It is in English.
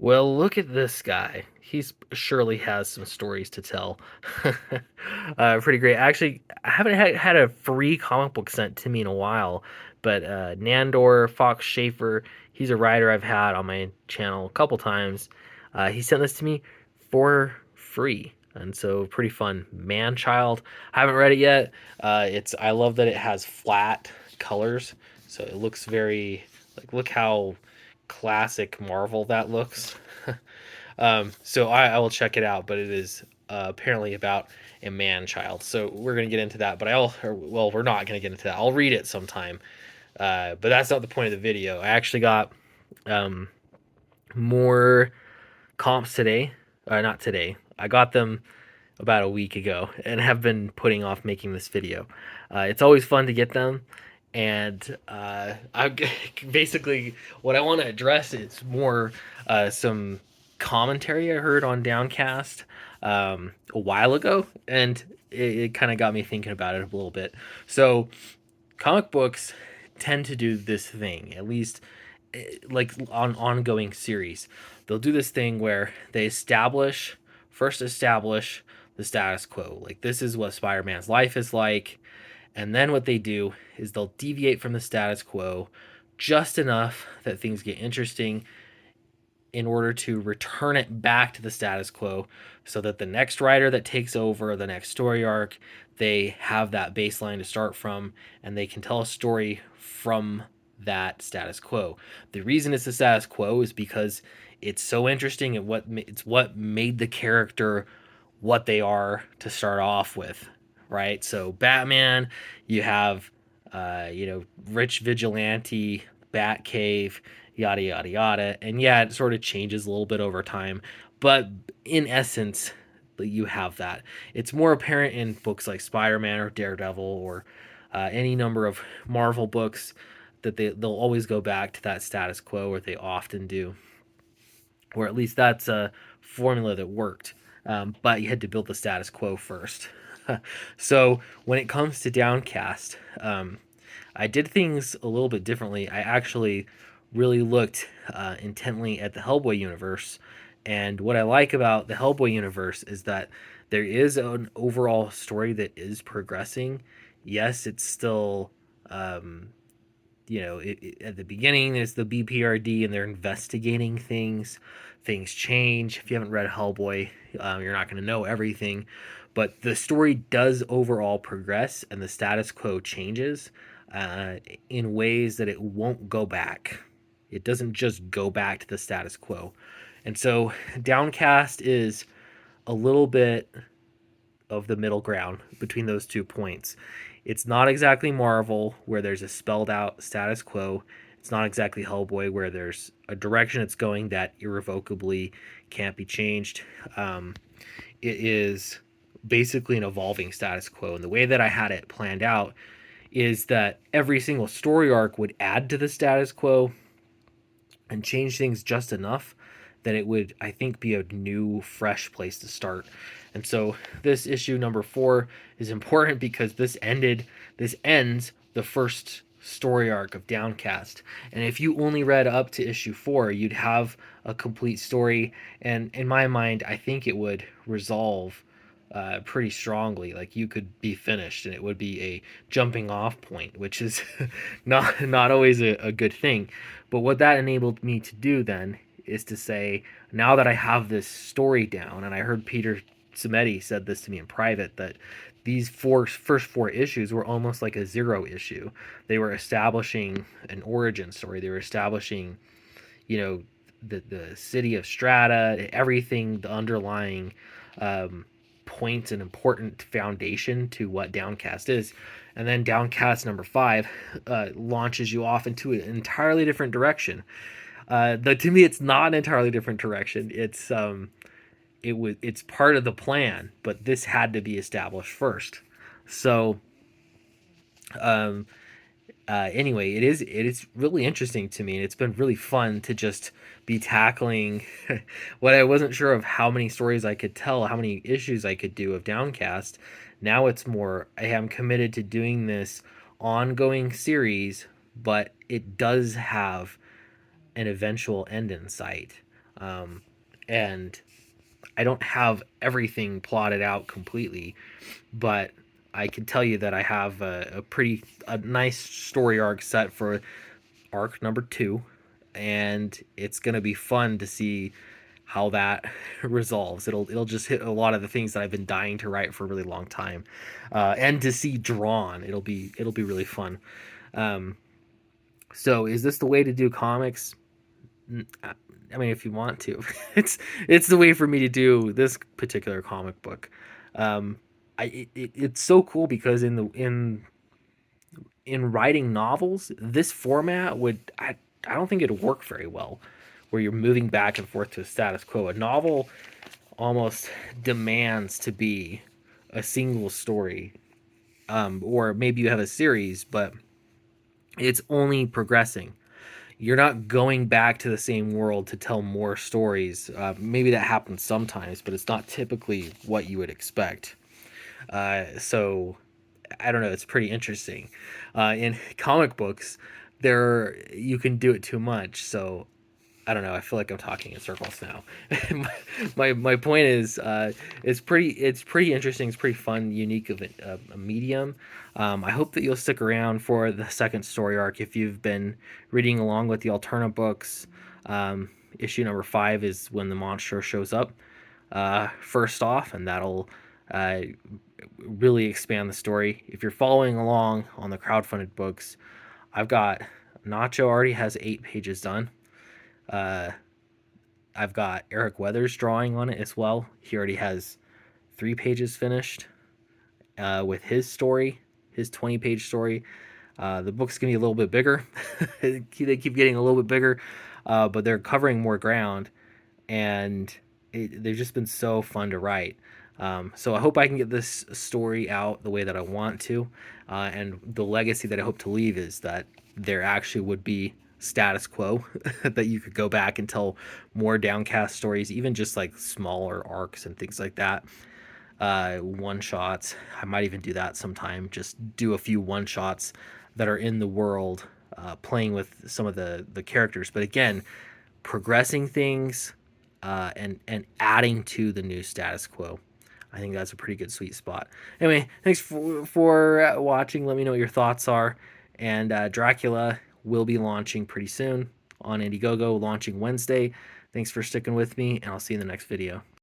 Well, look at this guy. He's surely has some stories to tell. Pretty great. Actually, I haven't had a free comic book sent to me in a while, but Nandor Fox Schaefer, he's a writer I've had on my channel a couple times. He sent this to me for free, and so pretty fun. Man Child. I haven't read it yet. I love that it has flat colors, so it looks very like look how classic Marvel that looks. So I will check it out, but it is apparently about a man child. So we're gonna get into that, but we're not gonna get into that. I'll read it sometime, but that's not the point of the video. I actually got um, more comps today. Not today. I got them about a week ago and have been putting off making this video. It's always fun to get them, and I basically what I want to address is more some commentary I heard on Downcast a while ago, and it kind of got me thinking about it a little bit. So, comic books tend to do this thing, at least like on ongoing series. They'll do this thing where they first establish the status quo. Like this is what Spider-Man's life is like, and then what they do is they'll deviate from the status quo just enough that things get interesting in order to return it back to the status quo so that the next writer that takes over the next story arc, they have that baseline to start from and they can tell a story from that status quo. The reason it's the status quo is because it's so interesting and it's what made the character what they are to start off with, right? So Batman, you have rich vigilante, Batcave, yada yada yada. And yeah, it sort of changes a little bit over time, but in essence, you have that. It's more apparent in books like Spider-Man or Daredevil or any number of Marvel books that they'll always go back to that status quo, or they often do, or at least that's a formula that worked. But you had to build the status quo first. So when it comes to Downcast, I did things a little bit differently. I actually really looked intently at the Hellboy universe. And what I like about the Hellboy universe is that there is an overall story that is progressing. Yes, it's still, um, at the beginning, there's the BPRD and they're investigating things. Things change. If you haven't read Hellboy, you're not going to know everything. But the story does overall progress and the status quo changes uh, in ways that it won't go back. It doesn't just go back to the status quo. And so Downcast is a little bit of the middle ground between those 2 points. It's not exactly Marvel, where there's a spelled out status quo. It's not exactly Hellboy, where there's a direction it's going that irrevocably can't be changed. It is basically an evolving status quo. And the way that I had it planned out is that every single story arc would add to the status quo and change things just enough that it would, I think, be a new, fresh place to start. And so this issue number 4 is important because this ends the first story arc of Downcast. And if you only read up to issue 4, you'd have a complete story. And in my mind, I think it would resolve pretty strongly. Like you could be finished, and it would be a jumping off point, which is not always a good thing. But what that enabled me to do then is to say, now that I have this story down, and I heard Peter Simeti said this to me in private, that these first four issues were almost like a zero issue. They were establishing an origin story. They were establishing, you know, the city of Strata, everything, the underlying points and important foundation to what Downcast is. And then Downcast number 5 launches you off into an entirely different direction. Though to me, it's not an entirely different direction. It's part of the plan, but this had to be established first. So um, anyway, it is really interesting to me, and it's been really fun to just be tackling what I wasn't sure of how many stories I could tell, how many issues I could do of Downcast. Now it's more I am committed to doing this ongoing series, but it does have an eventual end in sight. And I don't have everything plotted out completely, but I can tell you that I have a nice story arc set for arc number 2, and it's gonna be fun to see how that resolves. It'll just hit a lot of the things that I've been dying to write for a really long time, and to see drawn. It'll be really fun. Um, so is this the way to do comics? I mean, if you want to, it's it's the way for me to do this particular comic book. Um, it's so cool because in writing novels, this format I don't think it'd work very well, where you're moving back and forth to a status quo. A novel almost demands to be a single story, or maybe you have a series, but it's only progressing. You're not going back to the same world to tell more stories. Maybe that happens sometimes, but it's not typically what you would expect. So I don't know. It's pretty interesting. In comic books, there you can do it too much. So I don't know. I feel like I'm talking in circles now. My point is, it's pretty interesting. It's pretty fun, unique of a medium. I hope that you'll stick around for the second story arc if you've been reading along with the Alterna books. Issue number 5 is when the monster shows up first off, and that'll uh, really expand the story. If you're following along on the crowdfunded books, I've got Nacho already has 8 pages done. Uh, I've got Eric Weathers drawing on it as well. He already has 3 pages finished with his story, his 20-page story. The book's gonna be a little bit bigger. They keep getting a little bit bigger, but they're covering more ground, and they've just been so fun to write. So I hope I can get this story out the way that I want to, and the legacy that I hope to leave is that there actually would be status quo that you could go back and tell more downcast stories, even just like smaller arcs and things like that. One shots. I might even do that sometime. Just do a few one shots that are in the world, playing with some of the characters. But again, progressing things and adding to the new status quo. I think that's a pretty good sweet spot. Anyway, thanks for watching. Let me know what your thoughts are. And Dracula will be launching pretty soon on Indiegogo, launching Wednesday. Thanks for sticking with me, and I'll see you in the next video.